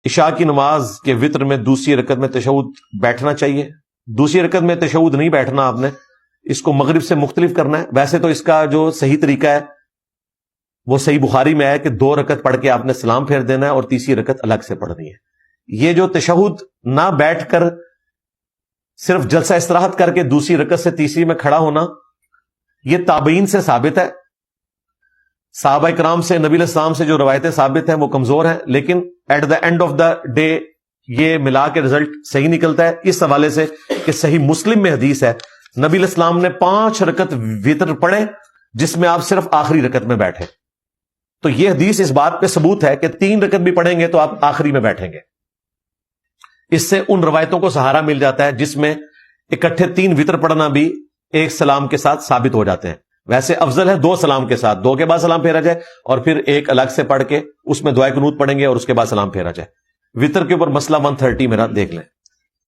عشاء کی نماز کے وطر میں دوسری رکعت میں تشہد بیٹھنا چاہیے؟ دوسری رکعت میں تشہد نہیں بیٹھنا، آپ نے اس کو مغرب سے مختلف کرنا ہے۔ ویسے تو اس کا جو صحیح طریقہ ہے وہ صحیح بخاری میں ہے کہ 2 رکعت پڑھ کے آپ نے سلام پھیر دینا ہے اور تیسری رکعت الگ سے پڑھنی ہے۔ یہ جو تشہد نہ بیٹھ کر صرف جلسہ استراحت کر کے دوسری رکعت سے تیسری میں کھڑا ہونا، یہ تابعین سے ثابت ہے۔ صحابہ کرام سے، نبی علیہ السلام سے جو روایتیں ثابت ہیں وہ کمزور ہیں، لیکن at the end of the day یہ ملا کے رزلٹ صحیح نکلتا ہے اس حوالے سے کہ صحیح مسلم میں حدیث ہے نبی علیہ السلام نے 5 رکعت وتر پڑھے جس میں آپ صرف آخری رکعت میں بیٹھے۔ تو یہ حدیث اس بات پہ ثبوت ہے کہ 3 رکعت بھی پڑھیں گے تو آپ آخری میں بیٹھیں گے۔ اس سے ان روایتوں کو سہارا مل جاتا ہے جس میں اکٹھے 3 وتر پڑھنا بھی ایک سلام کے ساتھ ثابت ہو جاتے ہیں۔ ویسے افضل ہے 2 سلام کے ساتھ، 2 کے بعد سلام پھیرا جائے اور پھر ایک الگ سے پڑھ کے اس میں دعائے قنوت پڑھیں گے اور اس کے بعد سلام پھیرا جائے۔ وتر کے اوپر مسئلہ 130 میرا دیکھ لیں۔